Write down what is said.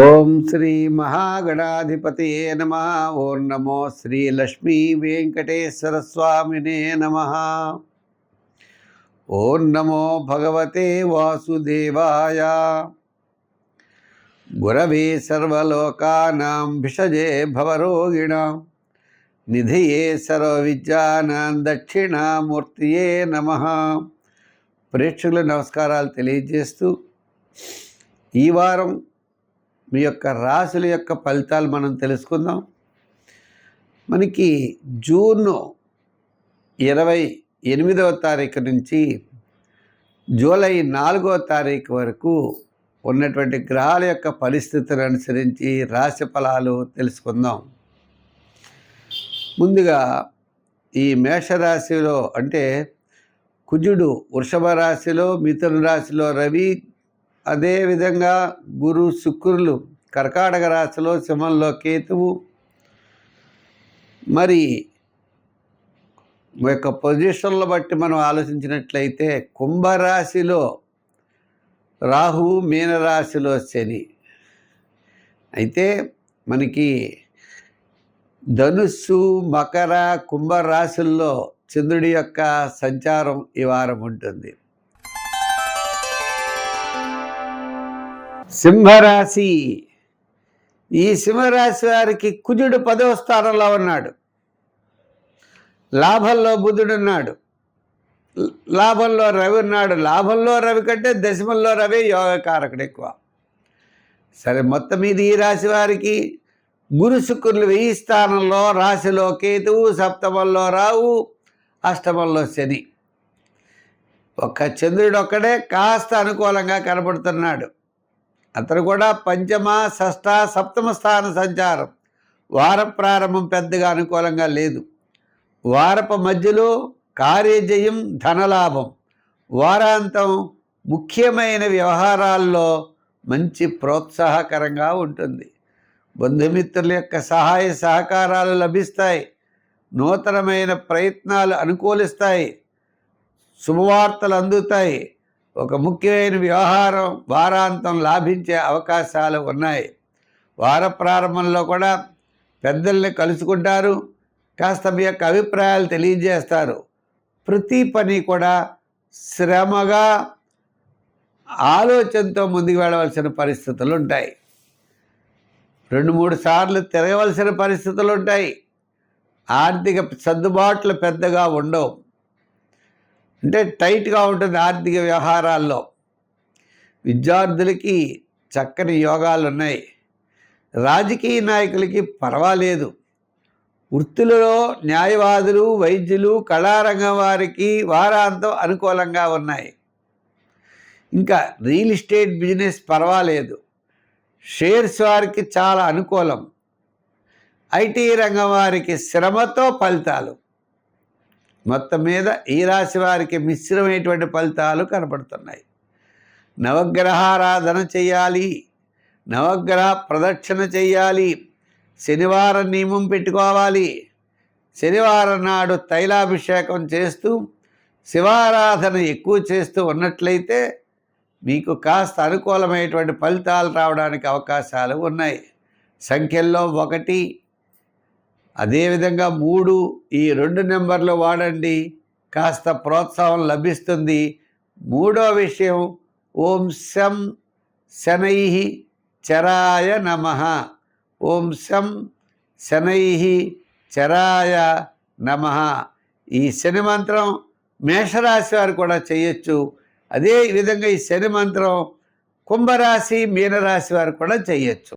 ఓం శ్రీ మహాగణాధిపతయే నమః. ఓం నమో శ్రీ లక్ష్మీ వెంకటేశ్వర స్వామినే నమః. ఓం నమో భగవతే వాసుదేవాయ. గురవే సర్వలోకానాం భిషజే భవరోగిణాం నిధియే సర్వవిద్యానాం దక్షిణామూర్తియే నమః. ప్రేక్షకుల నమస్కారాలు తెలియజేస్తూ ఈ వారం మీ యొక్క రాశుల యొక్క ఫలితాలు మనం తెలుసుకుందాం. మనకి జూన్ 28వ తారీఖు నుంచి జూలై 4వ తారీఖు వరకు ఉన్నటువంటి గ్రహాల యొక్క పరిస్థితులను అనుసరించి రాశి ఫలాలు తెలుసుకుందాం. ముందుగా ఈ మేషరాశిలో అంటే కుజుడు వృషభ రాశిలో, మిథున రాశిలో రవి, అదేవిధంగా గురు శుక్రులు కర్కాటక రాశిలో, సింహంలో కేతువు. మరి యొక్క పొజిషన్ల బట్టి మనం ఆలోచించినట్లయితే కుంభరాశిలో రాహువు, మీనరాశిలో శని. అయితే మనకి ధనుస్సు, మకర, కుంభరాశుల్లో చంద్రుడి యొక్క సంచారం ఈ వారం ఉంటుంది. సింహరాశి, ఈ సింహరాశి వారికి కుజుడు 10వ స్థానంలో ఉన్నాడు. లాభంలో బుధుడు ఉన్నాడు, లాభంలో రవి ఉన్నాడు. లాభంలో రవి కంటే దశమంలో రవి యోగకారకుడు ఎక్కువ. సరే, మొత్తం మీద ఈ రాశి వారికి గురు శుక్రులు 1000 స్థానంలో, రాశిలో కేతువు, సప్తమంలో రావు, అష్టమంలో శని. ఒక్క చంద్రుడు ఒక్కడే కాస్త అనుకూలంగా కనబడుతున్నాడు. అతను కూడా పంచమ, షష్ఠ, సప్తమ స్థాన సంచారం. వార ప్రారంభం పెద్దగా అనుకూలంగా లేదు. వారపు మధ్యలో కార్యజయం, ధనలాభం. వారాంతం ముఖ్యమైన వ్యవహారాల్లో మంచి ప్రోత్సాహకరంగా ఉంటుంది. బంధుమిత్రుల యొక్క సహాయ సహకారాలు లభిస్తాయి. నూతనమైన ప్రయత్నాలు అనుకూలిస్తాయి. శుభవార్తలు అందుతాయి. ఒక ముఖ్యమైన వ్యవహారం వారాంతం లాభించే అవకాశాలు ఉన్నాయి. వార ప్రారంభంలో కూడా పెద్దల్ని కలుసుకుంటారు. కాస్త మీ యొక్క అభిప్రాయాలు తెలియజేస్తారు. ప్రతి పని కూడా శ్రమగా, ఆలోచనతో ముందుకు వెళ్ళవలసిన పరిస్థితులు ఉంటాయి. 2-3 సార్లు తిరగవలసిన పరిస్థితులు ఉంటాయి. ఆర్థిక సర్దుబాట్లు పెద్దగా ఉండవు. అంటే టైట్గా ఉంటుంది ఆర్థిక వ్యవహారాల్లో. విద్యార్థులకి చక్కని యోగాలు ఉన్నాయి. రాజకీయ నాయకులకి పర్వాలేదు. వృత్తులలో న్యాయవాదులు, వైద్యులు, కళారంగం వారికి వారాంతం అనుకూలంగా ఉన్నాయి. ఇంకా రియల్ ఎస్టేట్ బిజినెస్ పర్వాలేదు. షేర్స్ వారికి చాలా అనుకూలం. ఐటీ రంగం వారికి శ్రమతో ఫలితాలు. మొత్తం మీద ఈ రాశి వారికి మిశ్రమైనటువంటి ఫలితాలు కనపడుతున్నాయి. నవగ్రహారాధన చేయాలి, నవగ్రహ ప్రదక్షిణ చేయాలి, శనివారం నియమం పెట్టుకోవాలి. శనివారం నాడు తైలాభిషేకం చేస్తూ శివారాధన ఎక్కువ చేస్తూ ఉన్నట్లయితే మీకు కాస్త అనుకూలమైనటువంటి ఫలితాలు రావడానికి అవకాశాలు ఉన్నాయి. సంఖ్యల్లో 1, అదేవిధంగా 3, ఈ 2 నెంబర్లు వాడండి. కాస్త ప్రోత్సాహం లభిస్తుంది. 3వ విషయం, ఓం శం శనైః చరాయ నమః. ఓం శం శనైః చరాయ నమః. ఈ శని మంత్రం మేషరాశి వారు కూడా చేయొచ్చు. అదేవిధంగా ఈ శని మంత్రం కుంభరాశి, మీనరాశి వారు కూడా చేయొచ్చు.